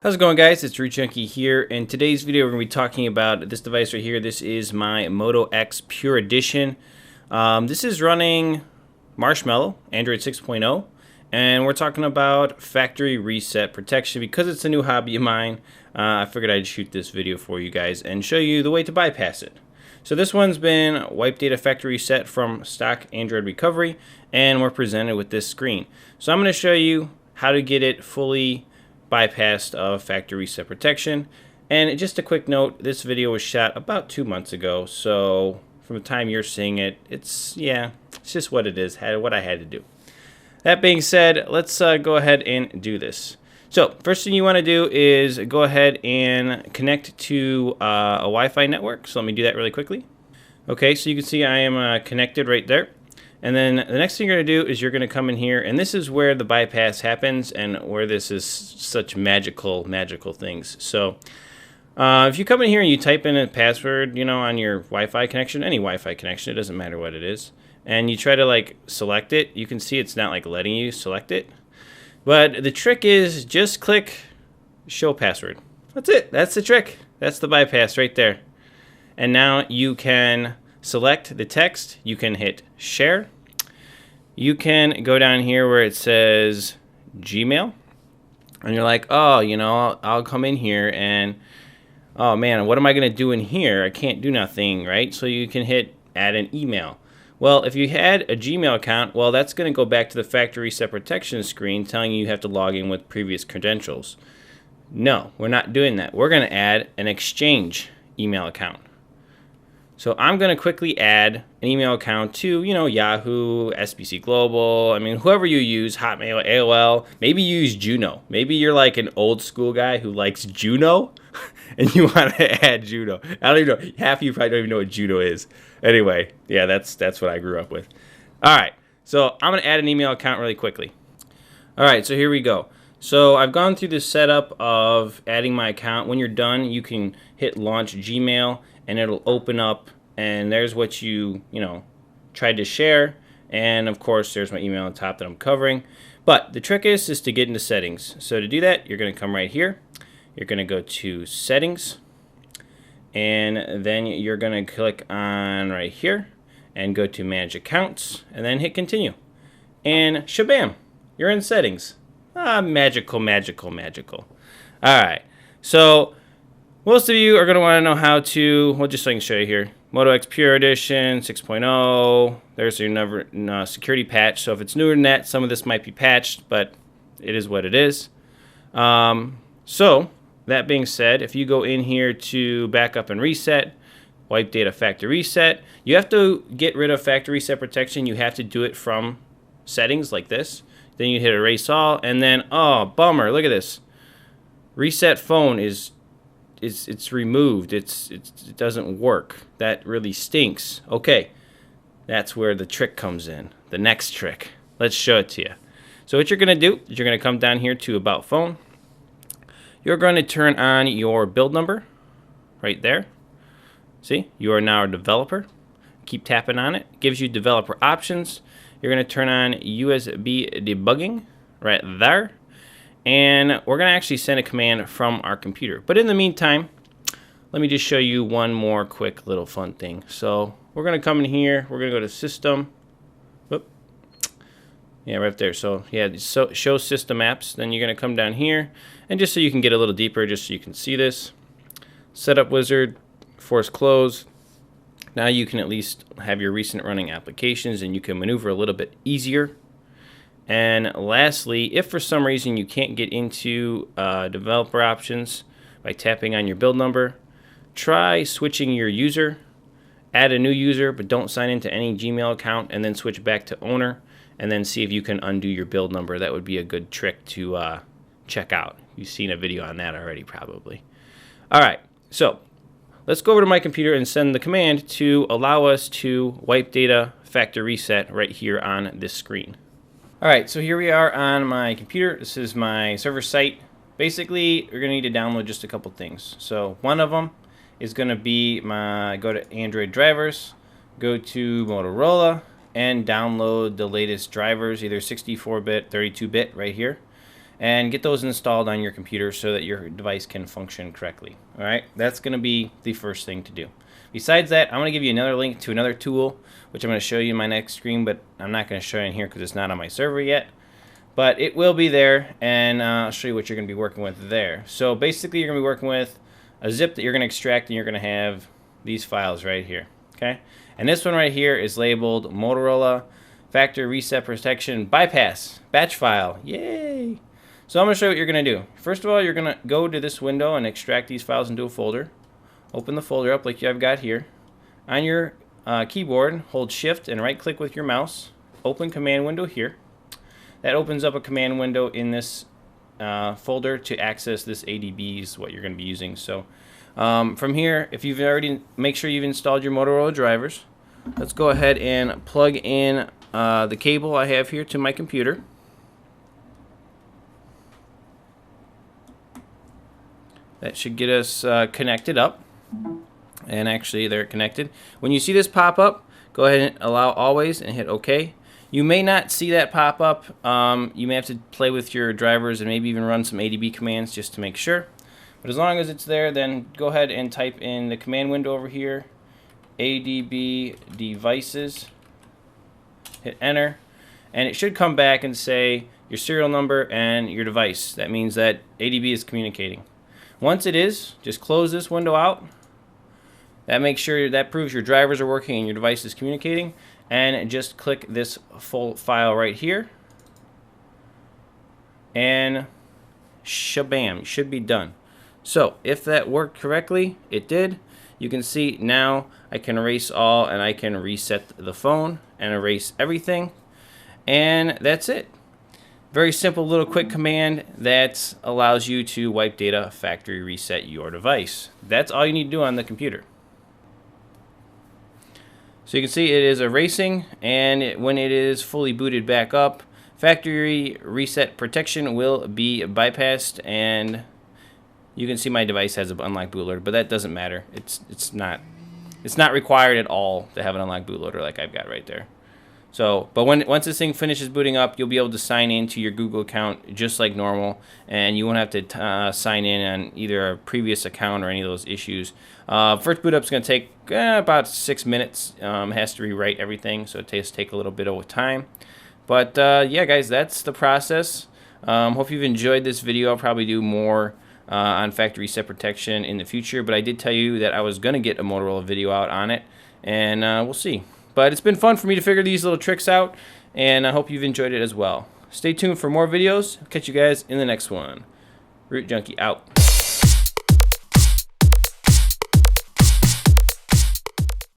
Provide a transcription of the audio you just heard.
How's it going, guys? It's Junkie here. In today's video, we're going to be talking about this device right here. This is my Moto X Pure Edition. This is running Marshmallow, Android 6.0, and we're talking about factory reset protection. Because it's a new hobby of mine, I figured I'd shoot this video for you guys and show you the way to bypass it. So this one's been wipe data factory reset from stock Android recovery, and we're presented with this screen. So I'm going to show you how to get it fully bypassed of factory reset protection. And just a quick note, this video was shot about 2 months ago, so from the time you're seeing it, it's just what it is, what I had to do. That being said, let's go ahead and do this. So first thing you want to do is go ahead and connect to a Wi-Fi network. So let me do that really quickly. Okay, so you can see I am connected right there. And then the next thing you're going to do is you're going to come in here, and this is where the bypass happens and where this is such magical things. So if you come in here and you type in a password, on your Wi-Fi connection, any Wi-Fi connection, it doesn't matter what it is, and you try to select it, you can see it's not letting you select it. But the trick is just click show password. That's it. That's the trick. That's the bypass right there. And now you can select the text, you can hit share, you can go down here where it says Gmail, and you're like, oh, I'll come in here and, oh man, what am I going to do in here? I can't do nothing, right? So you can hit add an email. Well, if you had a Gmail account, well, that's going to go back to the factory reset protection screen telling you have to log in with previous credentials. No, we're not doing that. We're going to add an Exchange email account. So I'm going to quickly add an email account to, Yahoo, SBC Global, whoever you use, Hotmail, AOL, maybe you use Juno. Maybe you're like an old school guy who likes Juno and you want to add Juno. I don't even know. Half of you probably don't even know what Juno is. Anyway, yeah, that's what I grew up with. All right, so I'm going to add an email account really quickly. All right, so here we go. So I've gone through the setup of adding my account. When you're done, you can hit launch Gmail and it'll open up, and there's what you tried to share, and of course there's my email on top that I'm covering. But the trick is to get into settings. So to do that, you're going to come right here. You're going to go to settings, and then you're going to click on right here and go to manage accounts and then hit continue. And shabam, you're in settings. Magical. All right, so most of you are going to want to know how to, well, just so I can show you here, Moto X Pure Edition 6.0. There's your security patch. So if it's newer than that, some of this might be patched, but it is what it is. So that being said, if you go in here to backup and reset, wipe data factory reset, you have to get rid of factory reset protection. You have to do it from settings like this. Then you hit erase all, and then, oh, bummer, look at this. Reset phone it's removed. It doesn't work. That really stinks. Okay, that's where the trick comes in. The next trick. Let's show it to you. So what you're going to do is you're going to come down here to About Phone. You're going to turn on your build number right there. See, you are now a developer. Keep tapping on it. It gives you developer options. You're going to turn on USB debugging right there. And we're going to actually send a command from our computer. But in the meantime, let me just show you one more quick little fun thing. So we're going to come in here. We're going to go to System. Whoop. Yeah, right there. So yeah, show System Apps. Then you're going to come down here. And just so you can get a little deeper, just so you can see this, Setup Wizard, Force Close. Now you can at least have your recent running applications and you can maneuver a little bit easier. And lastly, if for some reason you can't get into developer options by tapping on your build number, try switching your user. Add a new user, but don't sign into any Gmail account, and then switch back to owner, and then see if you can undo your build number. That would be a good trick to check out. You've seen a video on that already, probably. All right, so let's go over to my computer and send the command to allow us to wipe data factory reset right here on this screen. Alright, so here we are on my computer. This is my server site. Basically, we're going to need to download just a couple things. So one of them is going to be go to Android Drivers, go to Motorola, and download the latest drivers, either 64-bit, 32-bit right here. and get those installed on your computer so that your device can function correctly. All right, that's going to be the first thing to do. Besides that, I'm going to give you another link to another tool, which I'm going to show you in my next screen, but I'm not going to show you in here because it's not on my server yet. But it will be there, and I'll show you what you're going to be working with there. So basically, you're going to be working with a zip that you're going to extract, and you're going to have these files right here. Okay, and this one right here is labeled Motorola Factory Reset Protection Bypass Batch File. Yay! So I'm going to show you what you're going to do. First of all, you're going to go to this window and extract these files into a folder. Open the folder up like I've got here. On your keyboard, hold Shift and right-click with your mouse. Open Command Window here. That opens up a command window in this folder to access this ADB is what you're going to be using. So from here, if you've already, make sure you've installed your Motorola drivers. Let's go ahead and plug in the cable I have here to my computer. That should get us connected up. And actually, they're connected. When you see this pop up, go ahead and allow always and hit OK. You may not see that pop up. You may have to play with your drivers and maybe even run some ADB commands just to make sure. But as long as it's there, then go ahead and type in the command window over here, ADB devices, hit enter, and it should come back and say your serial number and your device. That means that ADB is communicating. Once it is, just close this window out. That makes sure that proves your drivers are working and your device is communicating. And just click this full file right here. And shabam, should be done. So if that worked correctly, it did. You can see now I can erase all and I can reset the phone and erase everything. And that's it. Very simple little quick command that allows you to wipe data, factory reset your device. That's all you need to do on the computer. So you can see it is erasing, and when it is fully booted back up, factory reset protection will be bypassed, and you can see my device has an unlocked bootloader, but that doesn't matter. It's not required at all to have an unlocked bootloader like I've got right there. So, but once this thing finishes booting up, you'll be able to sign into your Google account just like normal, and you won't have to sign in on either a previous account or any of those issues. First boot up is going to take about 6 minutes. It has to rewrite everything, so it does take a little bit of time. But yeah, guys, that's the process. Hope you've enjoyed this video. I'll probably do more on factory reset protection in the future, but I did tell you that I was going to get a Motorola video out on it, and we'll see. But it's been fun for me to figure these little tricks out, and I hope you've enjoyed it as well. Stay tuned for more videos. I'll catch you guys in the next one. Root Junkie out.